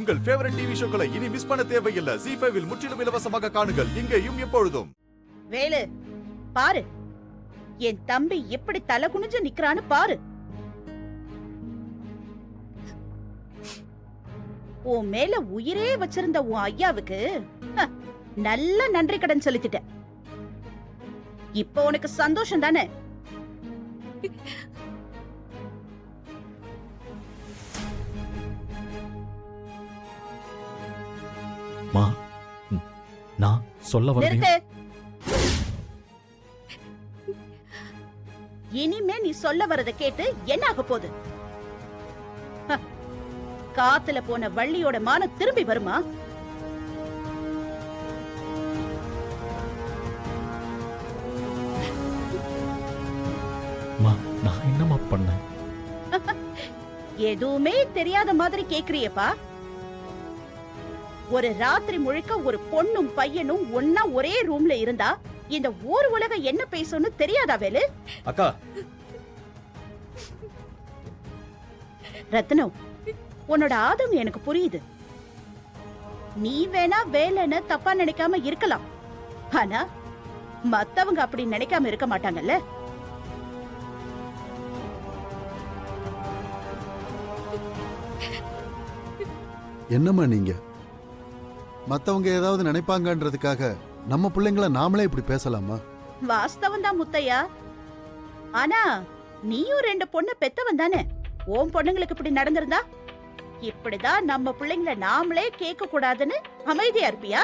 உங்கள் favourite TV ஷோக்களை இனி miss பண்ண தேவையில்லை. ZEE5 இல் முற்றிலும் இலவசமாக காணுங்கள். இங்கேயும் எப்பொழுதும். வேலு, பாரு, என் தம்பி எப்படி தலை குனிஞ்சு நிக்கிறான்னு பாரு. உன் மேல உயிரே வச்சிருந்த உன் ஐயாவுக்கு நல்ல நன்றி கடன் செலுத்திட்ட. இப்ப உனக்கு சந்தோஷம் தானே? மா, நான் சொல்ல வரேன். இனிமே நீ சொல்ல வரத கேட்டு என்ன ஆக போகுது? காத்துல போன வள்ளியோட மானம் திரும்பி வருமா? நான் என்னமா பண்ணேன்? எதுவுமே தெரியாத மாதிரி கேக்குறியப்பா. ஒரு ராத்திரி முழுக்க ஒரு பொண்ணும் பையனும் ஒன்னா ஒரே ரூம்ல இருந்தா இந்த ஊர் உலகம் என்ன பேசும்னு தெரியாதா வேலு? அக்கா, ரத்னம், உன்னோட ஆதங்கம் எனக்கு புரியுது. நீ வேணா வேலைன்னு தப்பா நினைக்காம இருக்கலாம், ஆனா மத்தவங்க அப்படி நினைக்காம இருக்க மாட்டாங்கல்ல. என்னம்மா நீங்க மத்தவங்க ஏதாவது நினைப்பாங்கன்றதுக்காக நம்ம பிள்ளைங்கள நாமளே இப்படி பேசலாமா? வாஸ்தவம் தான் முத்தையா. ஆனா நீயும் 2 பொண்ணு பெத்தவன் தானே. உன் பொண்ணுங்களுக்கு இப்படி நடந்திருந்தா இப்படிதான் நம்ம பிள்ளைங்கள நாமளே கேட்க கூடாதுன்னு அமைதியா இருப்பியா?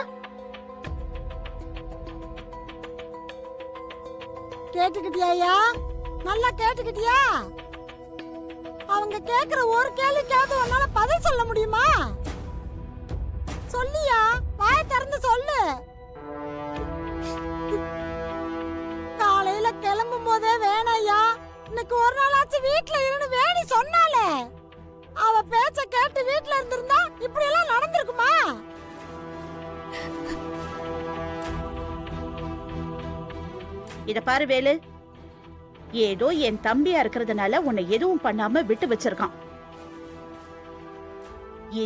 கேட்டுக்கிட்டியா? நல்லா கேட்டுக்கிட்டியா? அவங்க கேக்குற ஒரு கேள்விக்காவது உன்னால பதில் சொல்ல முடியுமா? சொல்லியா, வாய் திறந்து சொல்லு. காலையில கிளம்பும் போதே வேணாயா, இன்னைக்கு ஒரு நாளாச்சு வீட்டுல இருந்து வேணி சொன்னாலே. அவ பேச்ச கேட்டு வீட்டுல இருந்திருந்தா இப்படி எல்லாம் நடந்திருக்குமா? இத பாரு வேலு, ஏதோ என் தம்பியா இருக்கிறதுனால உன்னை எதுவும் பண்ணாம விட்டு வச்சிருக்கான்.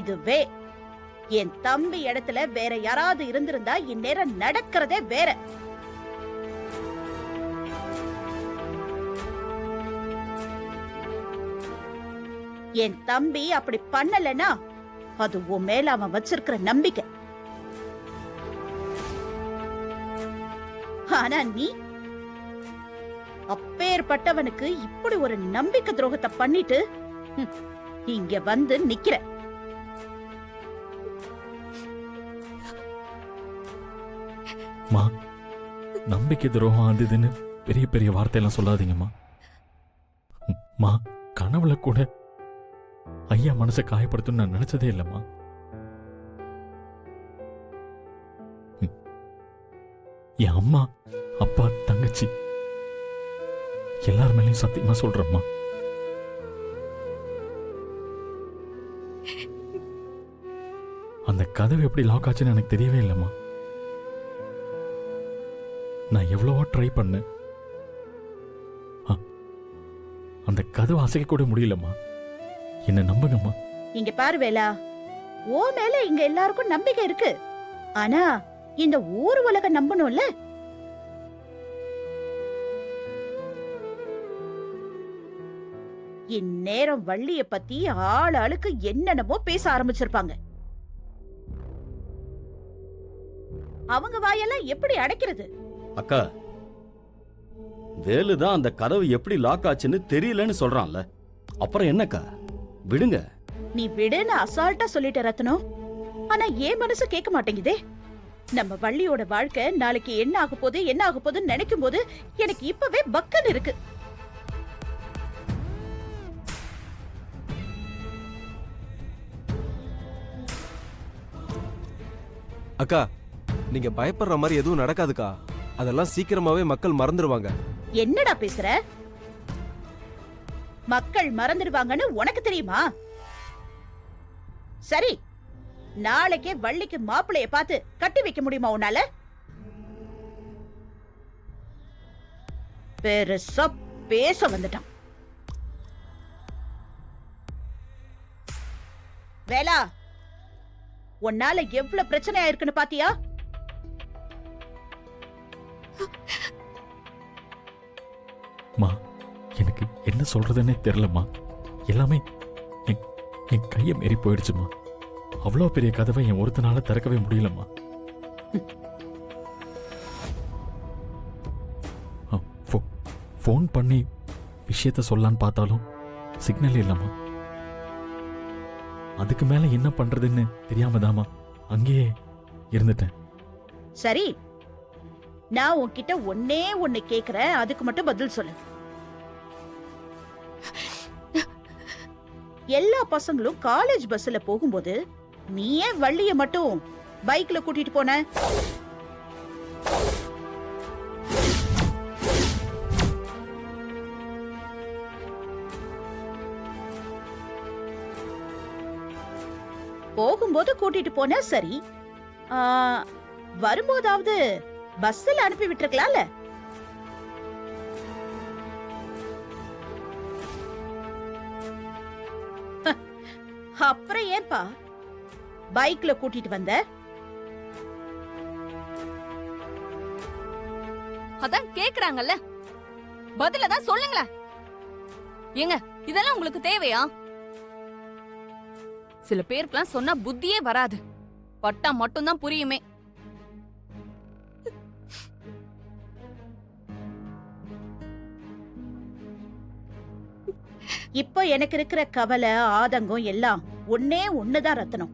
இதுவே என் தம்பி இடத்துல வேற யாராவது இருந்திருந்தா இந்நேரம் நடக்கிறதே வேற. என் தம்பி அப்படி பண்ணலனா அது உன் மேல அவன் வச்சிருக்கிற நம்பிக்கை. ஆனா நீ அப்பேற்பட்டவனுக்கு இப்படி ஒரு நம்பிக்கை துரோகத்தை பண்ணிட்டு இங்க வந்து நிக்கிற. மா, நம்பிக்கை துரோகம் ஆகுதுன்னு பெரிய பெரிய வார்த்தையெல்லாம் சொல்லாதீங்கம்மா. மா, கனவுல கூட ஐயா மனசை காயப்படுத்தும் நான் நினைச்சதே இல்லம்மா. என் அம்மா, அப்பா, தங்கச்சி எல்லார் மேலையும் சத்தியமா சொல்றேம்மா. அந்த கதவு எப்படி லாக் ஆச்சுன்னு எனக்கு தெரியவே இல்லைம்மா. நான் எவ்வளவோ ட்ரை பண்ணேன். அந்த கதவு அசைக்க கூட முடியலம்மா. என்ன நம்புங்கம்மா. இங்க பாரு வேலா, ஓ மேல இங்க எல்லாருக்கும் நம்பிக்கை இருக்கு. ஆனா இந்த ஊர் உலக நம்பணும்ல. இந்நேரம் வள்ளிய பத்தி ஆளுக்கு என்னென்னமோ பேச ஆரம்பிச்சிருப்பாங்க. அவங்க வாயெல்லாம் எப்படி அடைக்கிறது? அக்கா, வேலுதான் அந்த கதவு எப்படி லாக் ஆச்சுன்னு தெரியலன்னு சொல்றான்ல, அப்புறம் என்னக்கா, விடுங்க. நீ விடுன்னு அசால்ட்டா சொல்லிட்ட ரத்னம். ஆனா ஏன் மனசு கேட்க மாட்டேங்குதே. நம்ம வள்ளியோட வாழ்க்கை நாளைக்கு என்ன ஆக போகுதுன்னு நினைக்கும் போது எனக்கு இப்பவே பக்கன் இருக்கு. அக்கா, நீங்க பயப்படுற மாதிரி எதுவும் நடக்காதுக்கா. அதெல்லாம் சீக்கிரமாவே மக்கள் மறந்துடுவாங்க. என்னடா பேசுற? மக்கள் மறந்துடுவாங்கன்னு உனக்கு தெரியுமா? சரி, நாளைக்கே வள்ளிக்கு மாப்பிளைய பார்த்து கட்டி வைக்க முடியுமா உன்னால? பெருசா பேச வந்துட்டான். வேலா, உன்னால எவ்வளவு பிரச்சனை ஆயிருக்குன்னு பாத்தியா? மா, எனக்கு என்ன சொல்றதுன்னே தெரியலம்மா. எல்லாமே என் கையை மீறி போயிடுச்சுமா. அவ்வளோ பெரிய கதவை என் ஒருத்தனால திறக்கவே முடியலம்மா. ஃபோன் பண்ணி விஷயத்த சொல்லலான்னு பார்த்தாலும் சிக்னல் இல்லைம்மா. அதுக்கு மேல என்ன பண்றதுன்னு தெரியாம தாமா அங்கேயே இருந்துட்டேன். சரி, நான் உன்கிட்ட ஒன்னே ஒன்னு கேக்குறேன், அதுக்கு மட்டும் பதில் சொல்லு. எல்லா பசங்களும் காலேஜ் பஸ்ல போகும்போது நீ ஏன் வள்ளிய மட்டும் பைக்ல கூட்டிட்டு போன? போகும்போது கூட்டிட்டு போன சரி, வரும்போதாவது பஸ்ல அனுப்பி விட்டுருக்கலாம்ல? அப்புறம் ஏன்பா பைக்ல கூட்டிட்டு வந்த? அதான் கேக்குறாங்கல்ல, பதில தான் சொல்லுங்களேன். ஏங்க, இதெல்லாம் உங்களுக்கு தேவையா? சில பேருக்குலாம் சொன்னா புத்தியே வராது, பட்டா மட்டும்தான் புரியுமே. இப்போ எனக்கு இருக்கிற கவலை ஆதங்கம் எல்லாம் ஒன்னே ஒண்ணுதான் ரத்னம்.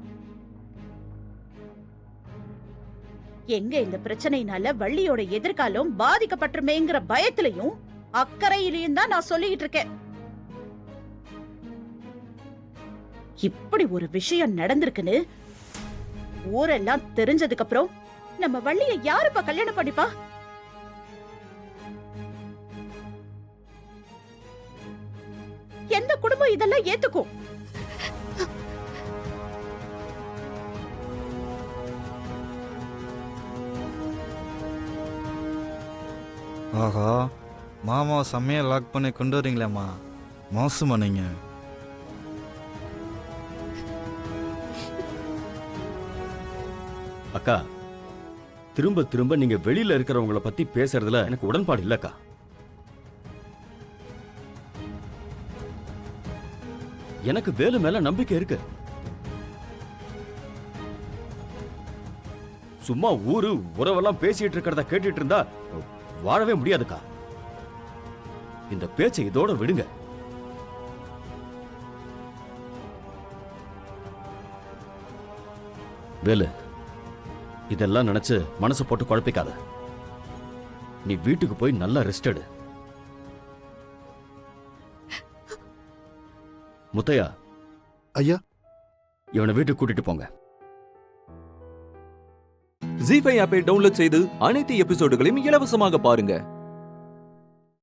எங்க இந்த பிரச்சனையினால வள்ளியோட எதிர்காலம் பாதிக்கப்பட்டுமேங்கிற பயத்திலையும் அக்கறையிலையும் தான் நான் சொல்லிட்டு இருக்கேன். இப்படி ஒரு விஷயம் நடந்திருக்குன்னு ஊரெல்லாம் தெரிஞ்சதுக்கு அப்புறம் நம்ம வள்ளிய யாருப்பா கல்யாணம் பண்ணிப்பா? எந்த குடும்பம் இதெல்லாம் ஏத்துக்கும்? ஆஹா, மாமா செம்மையா லாக் பண்ணி கொண்டு வரீங்களேம்மா, மோசமா நீங்க. அக்கா, திரும்ப திரும்ப நீங்க வெளியில இருக்கிறவங்கள பத்தி பேசுறதுல எனக்கு உடன்பாடு இல்லக்கா. எனக்கு வேலு மேல நம்பிக்கை இருக்கு. சும்மா ஊரு உறவெல்லாம் பேசிட்டு இருக்கிறத கேட்டுட்டு இருந்தா வாழவே முடியாதுக்கா. இந்த பேச்சை இதோட விடுங்க. வேலு, இதெல்லாம் நினைச்சு மனசு போட்டு குழப்பிக்காத. நீ வீட்டுக்கு போய் நல்லா ரெஸ்ட் எடு. முத்தையா, ஐயா, இவனை வீட்டுக்கு கூட்டிட்டு போங்க. ஜீ5 ஆப்பை டவுன்லோட் செய்து அனைத்து எபிசோடுகளையும் இலவசமாக பாருங்க.